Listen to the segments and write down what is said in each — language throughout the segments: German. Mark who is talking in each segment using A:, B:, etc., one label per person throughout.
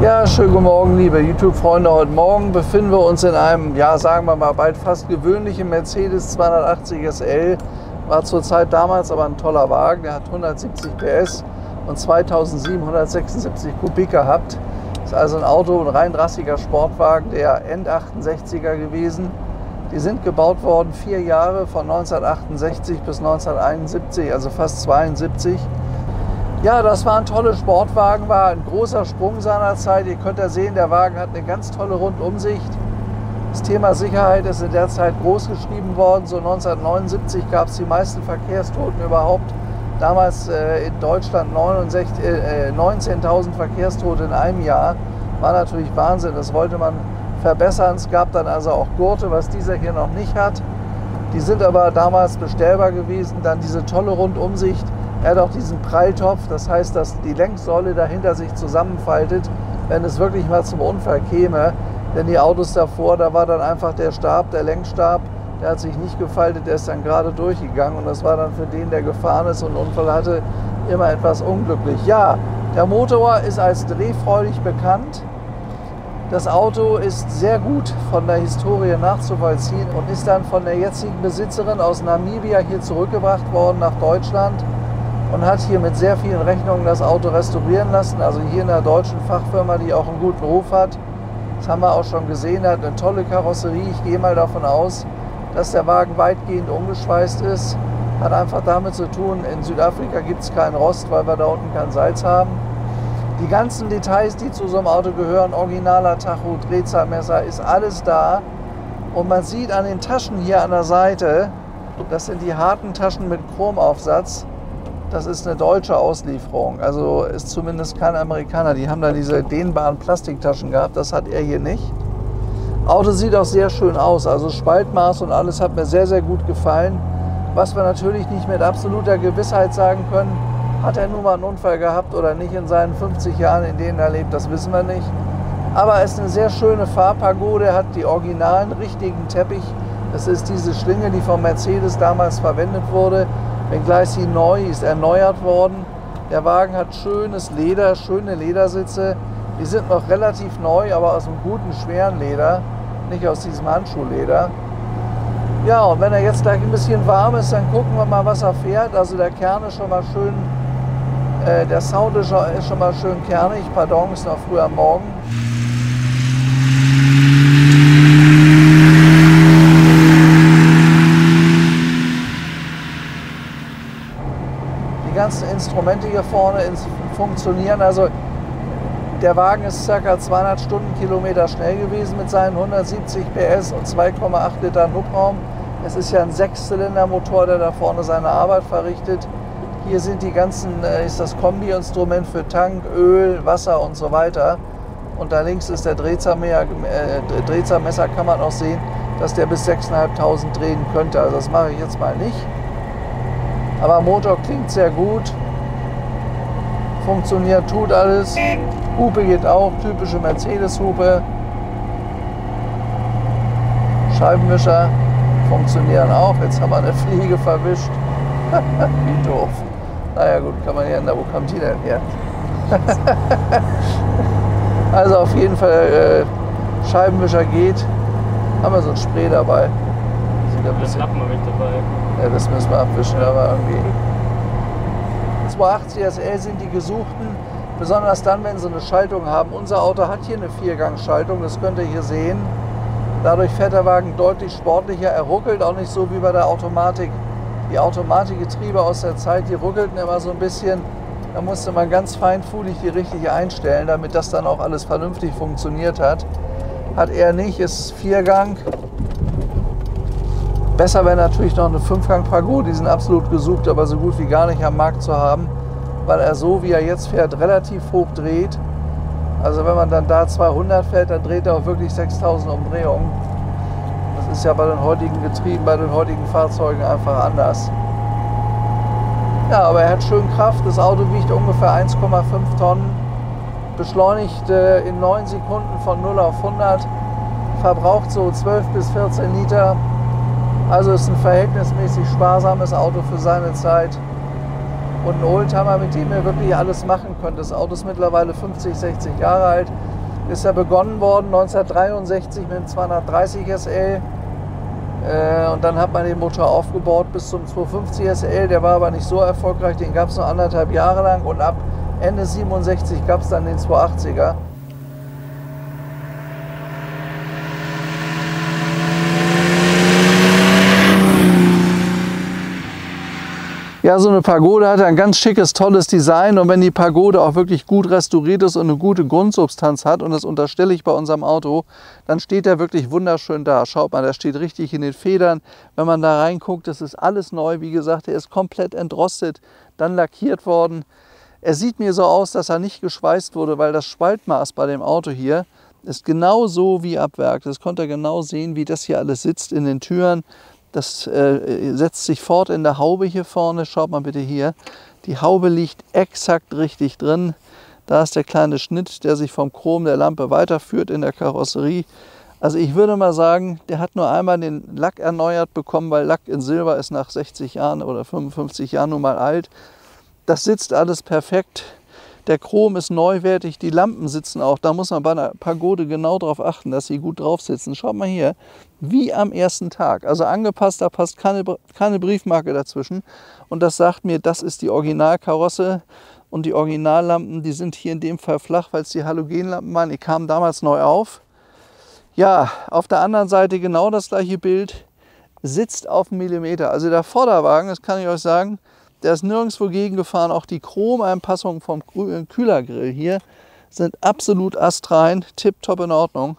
A: Ja, schönen guten Morgen, liebe YouTube-Freunde. Heute Morgen befinden wir uns in einem, ja, sagen wir mal, bald fast gewöhnlichen Mercedes 280 SL. War zur Zeit damals aber ein toller Wagen. Der hat 170 PS und 2776 Kubik gehabt. Ist also ein Auto, ein rein rassiger Sportwagen, der End-68er gewesen. Die sind gebaut worden 4 Jahre, von 1968 bis 1971, also fast 72. Ja, das war ein toller Sportwagen, war ein großer Sprung seiner Zeit. Ihr könnt ja sehen, der Wagen hat eine ganz tolle Rundumsicht. Das Thema Sicherheit ist in der Zeit groß geschrieben worden. So 1979 gab es die meisten Verkehrstoten überhaupt. Damals in Deutschland 19.000 Verkehrstote in einem Jahr. War natürlich Wahnsinn, das wollte man verbessern. Es gab dann also auch Gurte, was dieser hier noch nicht hat. Die sind aber damals bestellbar gewesen. Dann diese tolle Rundumsicht. Er hat auch diesen Pralltopf, das heißt, dass die Lenksäule dahinter sich zusammenfaltet, wenn es wirklich mal zum Unfall käme. Denn die Autos davor, da war dann einfach der Stab, der Lenkstab, der hat sich nicht gefaltet, der ist dann gerade durchgegangen. Und das war dann für den, der gefahren ist und einen Unfall hatte, immer etwas unglücklich. Ja, der Motor ist als drehfreudig bekannt. Das Auto ist sehr gut von der Historie nachzuvollziehen und ist dann von der jetzigen Besitzerin aus Namibia hier zurückgebracht worden nach Deutschland. Und hat hier mit sehr vielen Rechnungen das Auto restaurieren lassen. Also hier in einer deutschen Fachfirma, die auch einen guten Ruf hat. Das haben wir auch schon gesehen, er hat eine tolle Karosserie. Ich gehe mal davon aus, dass der Wagen weitgehend umgeschweißt ist. Hat einfach damit zu tun, in Südafrika gibt es keinen Rost, weil wir da unten kein Salz haben. Die ganzen Details, die zu so einem Auto gehören, originaler Tacho, Drehzahlmesser, ist alles da. Und man sieht an den Taschen hier an der Seite, das sind die harten Taschen mit Chromaufsatz. Das ist eine deutsche Auslieferung, also ist zumindest kein Amerikaner. Die haben da diese dehnbaren Plastiktaschen gehabt, das hat er hier nicht. Auto sieht auch sehr schön aus, also Spaltmaß und alles hat mir sehr, sehr gut gefallen. Was wir natürlich nicht mit absoluter Gewissheit sagen können, hat er nun mal einen Unfall gehabt oder nicht in seinen 50 Jahren, in denen er lebt, das wissen wir nicht. Aber es ist eine sehr schöne Fahrpagode, hat die originalen, richtigen Teppich. Das ist diese Schlinge, die vom Mercedes damals verwendet wurde. Wenngleich sie neu ist, erneuert worden. Der Wagen hat schönes Leder, schöne Ledersitze. Die sind noch relativ neu, aber aus einem guten, schweren Leder, nicht aus diesem Handschuhleder. Ja, und wenn er jetzt gleich ein bisschen warm ist, dann gucken wir mal, was er fährt. Also der Kern ist schon mal schön, der Sound ist schon mal schön kernig. Pardon, ist noch früh am Morgen. Die ganzen Instrumente hier vorne funktionieren. Also der Wagen ist ca. 200 Stundenkilometer schnell gewesen mit seinen 170 PS und 2,8 Litern Hubraum. Es ist ja ein 6-Zylinder-Motor, der da vorne seine Arbeit verrichtet. Hier sind die ganzen, ist das Kombi-Instrument für Tank, Öl, Wasser und so weiter. Und da links ist der Drehzahlmesser, kann man auch sehen, dass der bis 6.500 drehen könnte. Also das mache ich jetzt mal nicht. Aber Motor klingt sehr gut, funktioniert, tut alles. Hupe geht auch, typische Mercedes-Hupe. Scheibenwischer funktionieren auch. Jetzt haben wir eine Fliege verwischt. Wie doof. Naja gut, kann man ja ändern. Wo kommt die denn her? Also auf jeden Fall Scheibenwischer geht. Haben wir so ein Spray dabei. Sieht ein bisschen. Lappen mit dabei. Ja, das müssen wir abwischen, aber irgendwie. 280 SL sind die gesuchten, besonders dann, wenn sie eine Schaltung haben. Unser Auto hat hier eine 4-Gang-Schaltung, das könnt ihr hier sehen. Dadurch fährt der Wagen deutlich sportlicher. Er ruckelt auch nicht so wie bei der Automatik. Die Automatikgetriebe aus der Zeit, die ruckelten immer so ein bisschen. Da musste man ganz feinfühlig die richtige einstellen, damit das dann auch alles vernünftig funktioniert hat. Hat er nicht, ist 4-Gang. Besser wäre natürlich noch eine 5-Gang-Pagode, die sind absolut gesucht, aber so gut wie gar nicht am Markt zu haben, weil er so, wie er jetzt fährt, relativ hoch dreht. Also wenn man dann da 200 fährt, dann dreht er auch wirklich 6.000 Umdrehungen. Das ist ja bei den heutigen Getrieben, bei den heutigen Fahrzeugen einfach anders. Ja, aber er hat schön Kraft, das Auto wiegt ungefähr 1,5 Tonnen, beschleunigt in 9 Sekunden von 0 auf 100, verbraucht so 12 bis 14 Liter. Also ist ein verhältnismäßig sparsames Auto für seine Zeit. und ein Oldtimer, mit dem ihr wirklich alles machen könnt. Das Auto ist mittlerweile 50, 60 Jahre alt. Ist ja begonnen worden 1963 mit dem 230 SL. Und dann hat man den Motor aufgebaut bis zum 250 SL. Der war aber nicht so erfolgreich, den gab es noch 1,5 Jahre lang. Und ab Ende 67 gab es dann den 280er. Ja, so eine Pagode hat ein ganz schickes, tolles Design, und wenn die Pagode auch wirklich gut restauriert ist und eine gute Grundsubstanz hat, und das unterstelle ich bei unserem Auto, dann steht der wirklich wunderschön da. Schaut mal, der steht richtig in den Federn. Wenn man da reinguckt, das ist alles neu. Wie gesagt, er ist komplett entrostet, dann lackiert worden. Er sieht mir so aus, dass er nicht geschweißt wurde, weil das Spaltmaß bei dem Auto hier ist genau so wie ab Werk. Das konnte er genau sehen, wie das hier alles sitzt in den Türen. Das setzt sich fort in der Haube hier vorne. Schaut mal bitte hier. Die Haube liegt exakt richtig drin. Da ist der kleine Schnitt, der sich vom Chrom der Lampe weiterführt in der Karosserie. Also ich würde mal sagen, der hat nur einmal den Lack erneuert bekommen, weil Lack in Silber ist nach 60 Jahren oder 55 Jahren nun mal alt. Das sitzt alles perfekt. Der Chrom ist neuwertig, die Lampen sitzen auch. Da muss man bei einer Pagode genau darauf achten, dass sie gut drauf sitzen. Schaut mal hier, wie am ersten Tag. Also angepasst, da passt keine Briefmarke dazwischen. Und das sagt mir, das ist die Originalkarosse. Und die Originallampen, die sind hier in dem Fall flach, weil es die Halogenlampen waren. Die kamen damals neu auf. Ja, auf der anderen Seite genau das gleiche Bild. Sitzt auf einen Millimeter. Also der Vorderwagen, das kann ich euch sagen, der ist nirgendwo gegengefahren. Auch die Chromeinpassungen vom Kühlergrill hier sind absolut astrein, tipptopp in Ordnung.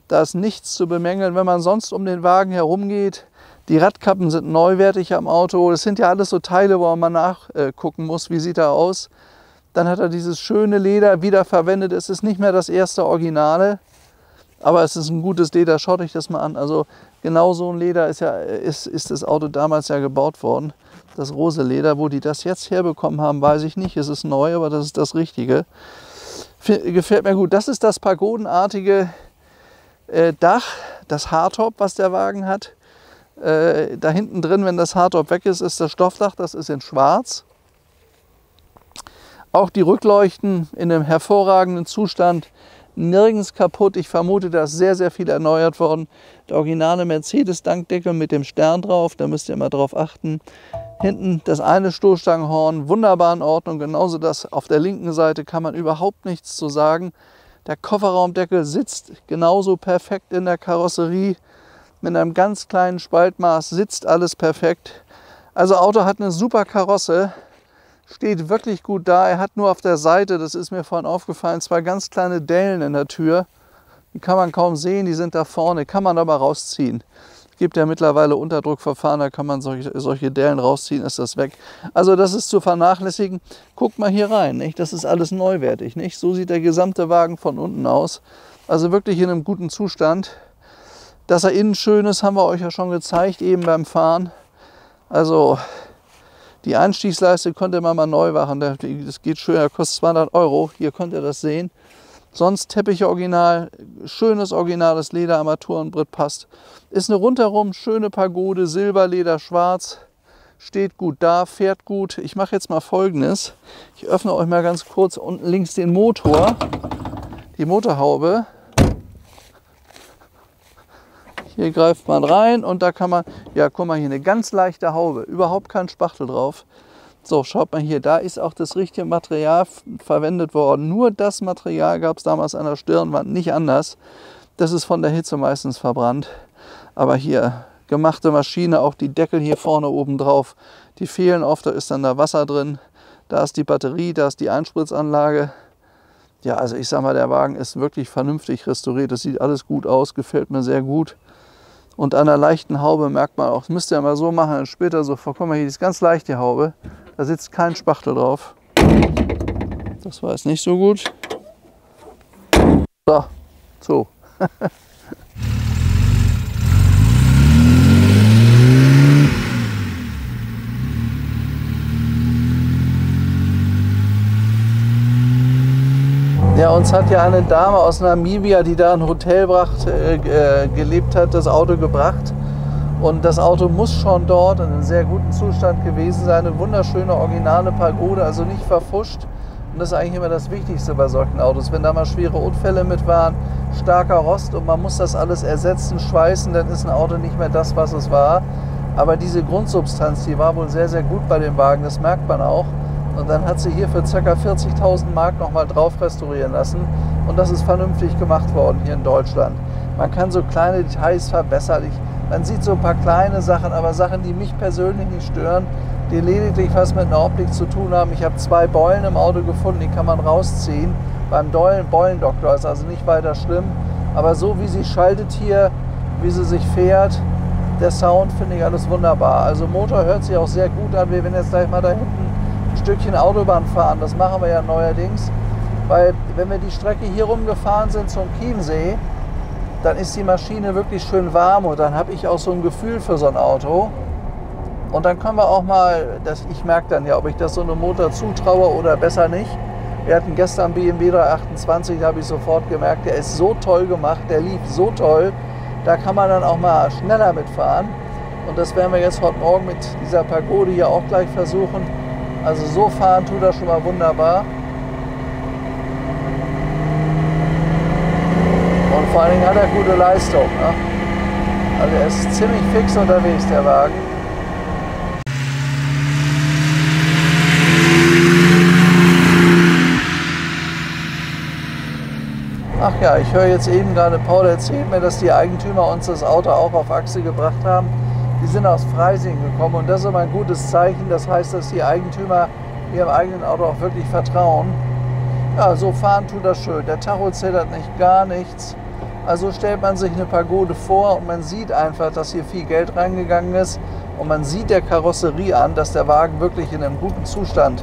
A: Da ist nichts zu bemängeln, wenn man sonst um den Wagen herum geht. Die Radkappen sind neuwertig am Auto. Das sind ja alles so Teile, wo man mal nachgucken muss, wie sieht er aus. Dann hat er dieses schöne Leder wiederverwendet. Es ist nicht mehr das erste Originale, aber es ist ein gutes Leder. Schaut euch das mal an. Also genau so ein Leder ist das Auto damals ja gebaut worden. Das rosa Leder, wo die das jetzt herbekommen haben, weiß ich nicht. Es ist neu, aber das ist das Richtige. Gefällt mir gut. Das ist das pagodenartige Dach, das Hardtop, was der Wagen hat. Da hinten drin, wenn das Hardtop weg ist, ist das Stoffdach. Das ist in schwarz. Auch die Rückleuchten in einem hervorragenden Zustand. Nirgends kaputt. Ich vermute, da ist sehr, sehr viel erneuert worden. Der originale Mercedes-Dankdeckel mit dem Stern drauf, da müsst ihr mal drauf achten. Hinten das eine Stoßstangenhorn, wunderbar in Ordnung. Genauso das auf der linken Seite, kann man überhaupt nichts zu sagen. Der Kofferraumdeckel sitzt genauso perfekt in der Karosserie. Mit einem ganz kleinen Spaltmaß sitzt alles perfekt. Also Auto hat eine super Karosse. Steht wirklich gut da. Er hat nur auf der Seite, das ist mir vorhin aufgefallen, zwei ganz kleine Dellen in der Tür. Die kann man kaum sehen, die sind da vorne, kann man aber rausziehen. Es gibt ja mittlerweile Unterdruckverfahren, da kann man solche Dellen rausziehen, ist das weg. Also das ist zu vernachlässigen. Guckt mal hier rein, nicht? Das ist alles neuwertig. Nicht? So sieht der gesamte Wagen von unten aus. Also wirklich in einem guten Zustand. Dass er innen schön ist, haben wir euch ja schon gezeigt, eben beim Fahren. Also die Einstiegsleiste konnte man mal neu machen. Das geht schön, das kostet 200 €. Hier könnt ihr das sehen. Sonst Teppich original, schönes originales Leder, Armaturenbrett passt. Ist eine rundherum schöne Pagode, Silberleder, schwarz. Steht gut da, fährt gut. Ich mache jetzt mal Folgendes. Ich öffne euch mal ganz kurz unten links den Motor, die Motorhaube. Hier greift man rein und da kann man, ja guck mal hier, eine ganz leichte Haube, überhaupt kein Spachtel drauf. So, schaut mal hier, da ist auch das richtige Material verwendet worden. Nur das Material gab es damals an der Stirnwand, nicht anders. Das ist von der Hitze meistens verbrannt. Aber hier, gemachte Maschine, auch die Deckel hier vorne oben drauf, die fehlen oft, da ist dann da Wasser drin. Da ist die Batterie, da ist die Einspritzanlage. Ja, also ich sag mal, der Wagen ist wirklich vernünftig restauriert. Das sieht alles gut aus, gefällt mir sehr gut. Und an der leichten Haube merkt man auch, das müsst ihr mal so machen, dann später so, guck mal hier, die ist ganz leichte Haube. Da sitzt kein Spachtel drauf. Das war jetzt nicht so gut. So. Ja, uns hat ja eine Dame aus Namibia, die da ein Hotel gelebt hat, das Auto gebracht. Und das Auto muss schon dort in einem sehr guten Zustand gewesen sein. Eine wunderschöne, originale Pagode, also nicht verfuscht. Und das ist eigentlich immer das Wichtigste bei solchen Autos. Wenn da mal schwere Unfälle mit waren, starker Rost und man muss das alles ersetzen, schweißen, dann ist ein Auto nicht mehr das, was es war. Aber diese Grundsubstanz, die war wohl sehr, sehr gut bei dem Wagen, das merkt man auch. Und dann hat sie hier für ca. 40.000 Mark nochmal drauf restaurieren lassen. Und das ist vernünftig gemacht worden hier in Deutschland. Man kann so kleine Details verbessern. Man sieht so ein paar kleine Sachen, aber Sachen, die mich persönlich nicht stören, die lediglich was mit einer Optik zu tun haben. Ich habe 2 Beulen im Auto gefunden, die kann man rausziehen. Beim Beulendoktor ist also nicht weiter schlimm. Aber so wie sie schaltet hier, wie sie sich fährt, der Sound finde ich alles wunderbar. Also Motor hört sich auch sehr gut an. Wir werden jetzt gleich mal da hinten ein Stückchen Autobahn fahren. Das machen wir ja neuerdings. Weil wenn wir die Strecke hier rumgefahren sind zum Chiemsee, dann ist die Maschine wirklich schön warm und dann habe ich auch so ein Gefühl für so ein Auto. Und dann können wir auch mal, ich merke dann ja, ob ich das so einem Motor zutraue oder besser nicht. Wir hatten gestern BMW 328, da habe ich sofort gemerkt, der ist so toll gemacht, der lief so toll. Da kann man dann auch mal schneller mitfahren. Und das werden wir jetzt heute Morgen mit dieser Pagode hier auch gleich versuchen. Also so fahren tut das schon mal wunderbar. Und vor allen Dingen hat er gute Leistung. Ne? Also er ist ziemlich fix unterwegs, der Wagen. Ach ja, ich höre jetzt eben gerade, Paul erzählt mir, dass die Eigentümer uns das Auto auch auf Achse gebracht haben. Die sind aus Freising gekommen und das ist immer ein gutes Zeichen. Das heißt, dass die Eigentümer ihrem eigenen Auto auch wirklich vertrauen. Ja, so fahren tut das schön. Der Tacho zittert nicht, gar nichts. Also stellt man sich eine Pagode vor und man sieht einfach, dass hier viel Geld reingegangen ist. Und man sieht der Karosserie an, dass der Wagen wirklich in einem guten Zustand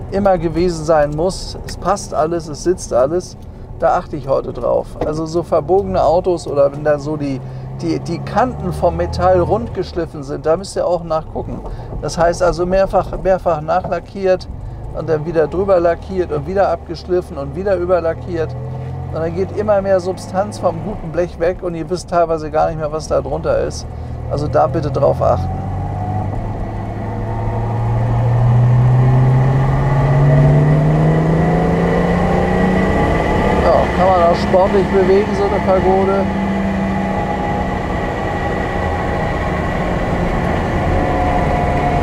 A: immer gewesen sein muss. Es passt alles, es sitzt alles. Da achte ich heute drauf. Also so verbogene Autos oder wenn da so die Kanten vom Metall rund geschliffen sind, da müsst ihr auch nachgucken. Das heißt also mehrfach nachlackiert und dann wieder drüber lackiert und wieder abgeschliffen und wieder überlackiert. Und dann geht immer mehr Substanz vom guten Blech weg und ihr wisst teilweise gar nicht mehr, was da drunter ist. Also da bitte drauf achten. Kann man auch sportlich bewegen, so eine Pagode.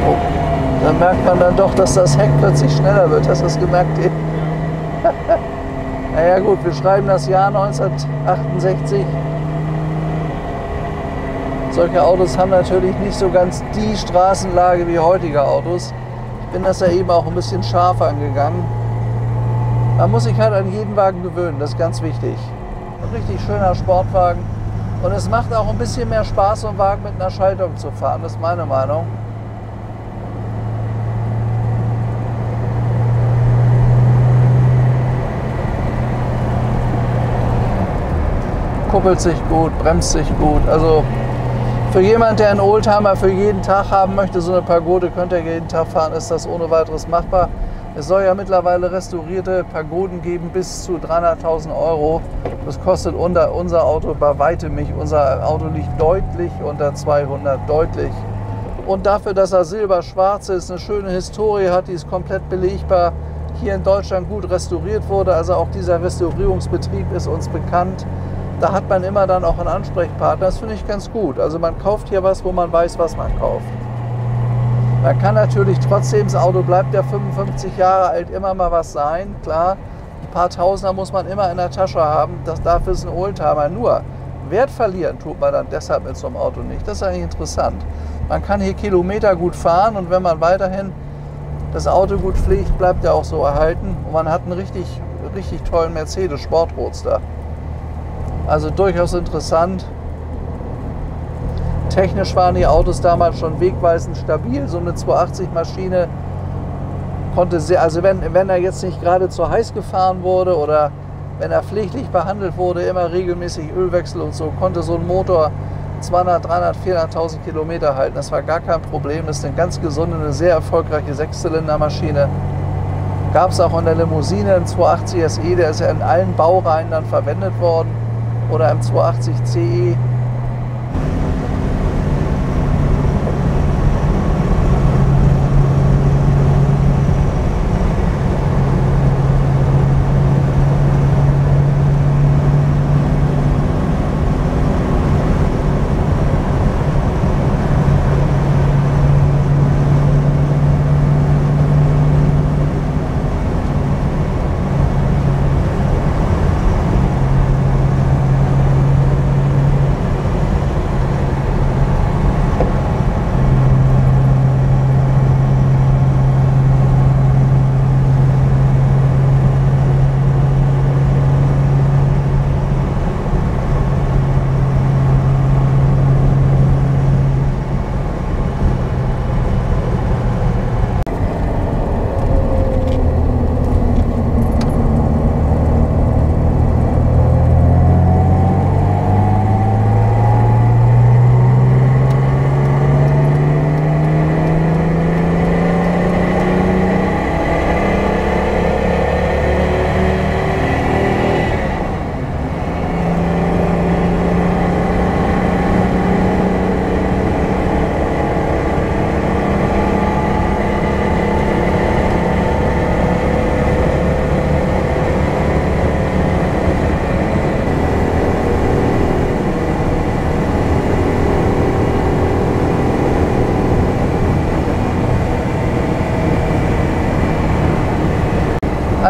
A: Oh, dann merkt man dann doch, dass das Heck plötzlich schneller wird. Hast du das gemerkt? Naja gut, wir schreiben das Jahr 1968. Solche Autos haben natürlich nicht so ganz die Straßenlage wie heutige Autos. Ich bin das ja eben auch ein bisschen scharf angegangen. Man muss sich halt an jeden Wagen gewöhnen, das ist ganz wichtig. Ein richtig schöner Sportwagen. Und es macht auch ein bisschen mehr Spaß, so einen Wagen mit einer Schaltung zu fahren, das ist meine Meinung. Kuppelt sich gut, bremst sich gut. Also für jemanden, der einen Oldtimer für jeden Tag haben möchte, so eine Pagode könnte er jeden Tag fahren, ist das ohne weiteres machbar. Es soll ja mittlerweile restaurierte Pagoden geben bis zu 300.000 €. Das kostet unser Auto bei weitem nicht. Unser Auto liegt deutlich unter 200, deutlich. Und dafür, dass er silberschwarz ist, eine schöne Historie hat, die ist komplett belegbar, hier in Deutschland gut restauriert wurde. Also auch dieser Restaurierungsbetrieb ist uns bekannt. Da hat man immer dann auch einen Ansprechpartner. Das finde ich ganz gut. Also man kauft hier was, wo man weiß, was man kauft. Man kann natürlich trotzdem, das Auto bleibt ja 55 Jahre alt, immer mal was sein, klar. Ein paar Tausender muss man immer in der Tasche haben, dafür ist ein Oldtimer. Nur Wert verlieren tut man dann deshalb mit so einem Auto nicht. Das ist eigentlich interessant. Man kann hier Kilometer gut fahren und wenn man weiterhin das Auto gut pflegt, bleibt er auch so erhalten. Und man hat einen richtig tollen Mercedes Sportroadster. Also durchaus interessant. Technisch waren die Autos damals schon wegweisend stabil. So eine 280 Maschine konnte sehr, also wenn er jetzt nicht gerade zu heiß gefahren wurde oder wenn er pfleglich behandelt wurde, immer regelmäßig Ölwechsel und so, konnte so ein Motor 200, 300, 400.000 Kilometer halten. Das war gar kein Problem. Das ist eine ganz gesunde, eine sehr erfolgreiche Sechszylindermaschine. Gab es auch in der Limousine im 280 SE, der ist ja in allen Baureihen dann verwendet worden. Oder im 280 CE.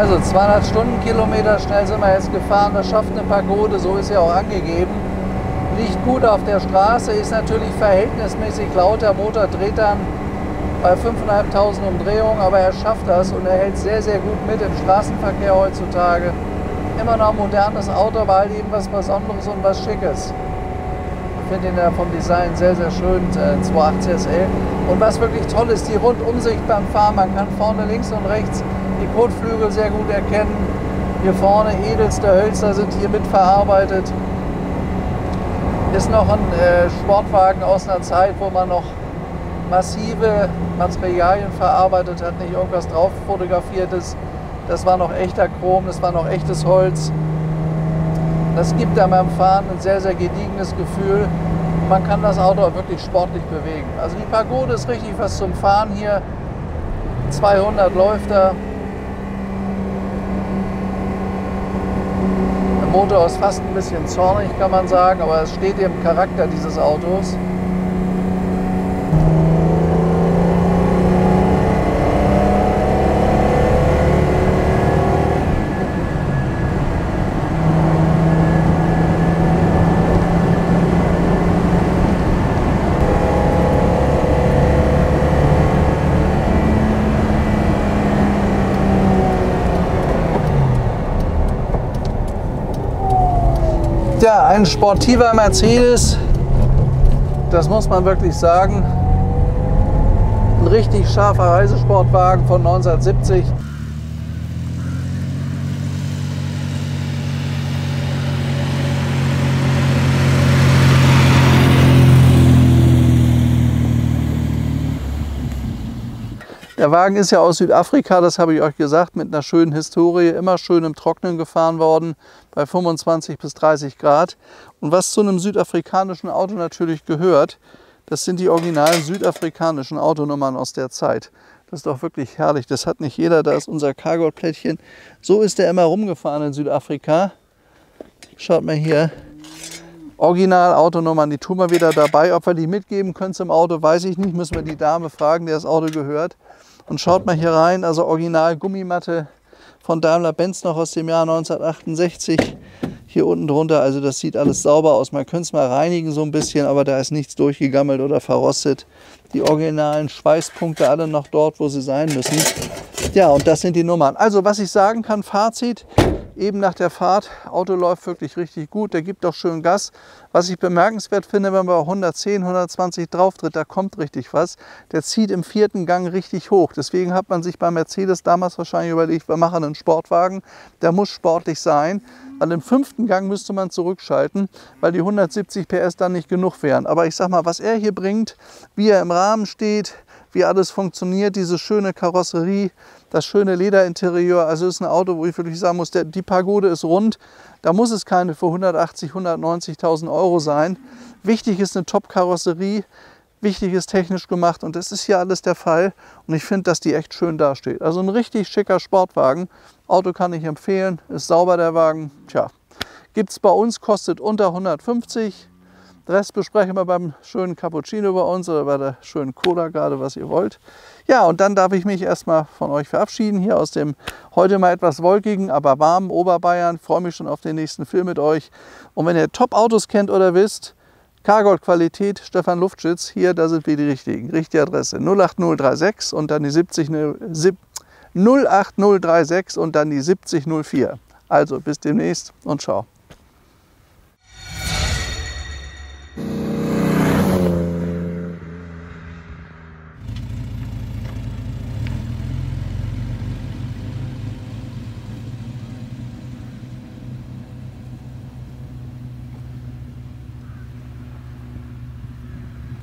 A: Also 200 Stundenkilometer schnell sind wir jetzt gefahren, das schafft eine Pagode, so ist ja auch angegeben. Liegt gut auf der Straße, ist natürlich verhältnismäßig laut, der Motor dreht dann bei 5.500 Umdrehungen, aber er schafft das und er hält sehr, sehr gut mit im Straßenverkehr heutzutage. Immer noch ein modernes Auto, aber halt eben was Besonderes und was Schickes. Ich finde ihn ja vom Design sehr, sehr schön, 280 SL. Und was wirklich toll ist, die Rundumsicht beim Fahren, man kann vorne links und rechts die Kotflügel sehr gut erkennen. Hier vorne edelste Hölzer sind hier mitverarbeitet. Ist noch ein Sportwagen aus einer Zeit, wo man noch massive Materialien verarbeitet hat, nicht irgendwas drauf fotografiert ist. Das war noch echter Chrom, das war noch echtes Holz. Das gibt einem beim Fahren ein sehr, sehr gediegenes Gefühl. Man kann das Auto auch wirklich sportlich bewegen. Also die Pagode ist richtig was zum Fahren hier. 200 läuft er. Der Motor ist fast ein bisschen zornig, kann man sagen, aber es steht im Charakter dieses Autos. Ja, ein sportiver Mercedes, das muss man wirklich sagen. Ein richtig scharfer Reisesportwagen von 1970. Der Wagen ist ja aus Südafrika, das habe ich euch gesagt, mit einer schönen Historie, immer schön im Trockenen gefahren worden, bei 25 bis 30 Grad. Und was zu einem südafrikanischen Auto natürlich gehört, das sind die originalen südafrikanischen Autonummern aus der Zeit. Das ist doch wirklich herrlich, das hat nicht jeder, da ist unser Cargold-Plättchen. So ist er immer rumgefahren in Südafrika. Schaut mal hier. Original-Autonummern, die tun wir wieder dabei. Ob wir die mitgeben können im Auto, weiß ich nicht. Müssen wir die Dame fragen, der das Auto gehört. Und schaut mal hier rein, also Original-Gummimatte von Daimler-Benz noch aus dem Jahr 1968. Hier unten drunter, also das sieht alles sauber aus. Man könnte es mal reinigen so ein bisschen, aber da ist nichts durchgegammelt oder verrostet. Die originalen Schweißpunkte alle noch dort, wo sie sein müssen. Ja, und das sind die Nummern. Also was ich sagen kann, Fazit. Eben nach der Fahrt, Auto läuft wirklich richtig gut, der gibt auch schön Gas. Was ich bemerkenswert finde, wenn man 110, 120 drauf tritt, da kommt richtig was. Der zieht im 4. Gang richtig hoch. Deswegen hat man sich bei Mercedes damals wahrscheinlich überlegt, wir machen einen Sportwagen, der muss sportlich sein. Weil im 5. Gang müsste man zurückschalten, weil die 170 PS dann nicht genug wären. Aber ich sag mal, was er hier bringt, wie er im Rahmen steht, wie alles funktioniert, diese schöne Karosserie, das schöne Lederinterieur, also ist ein Auto, wo ich wirklich sagen muss, die Pagode ist rund, da muss es keine für 180.000, 190.000 Euro sein. Wichtig ist eine Top-Karosserie, wichtig ist technisch gemacht und das ist hier alles der Fall und ich finde, dass die echt schön dasteht. Also ein richtig schicker Sportwagen, Auto kann ich empfehlen, ist sauber der Wagen, tja, gibt es bei uns, kostet unter 150. Den Rest besprechen wir beim schönen Cappuccino bei uns oder bei der schönen Cola, gerade was ihr wollt. Ja, und dann darf ich mich erstmal von euch verabschieden, hier aus dem heute mal etwas wolkigen, aber warmen Oberbayern. Ich freue mich schon auf den nächsten Film mit euch. Und wenn ihr Top-Autos kennt oder wisst, Cargold-Qualität, Stefan Luftschitz, hier, da sind wir die richtigen. Richtige Adresse 08036 und dann die 08036 und dann die 7004. Also bis demnächst und ciao.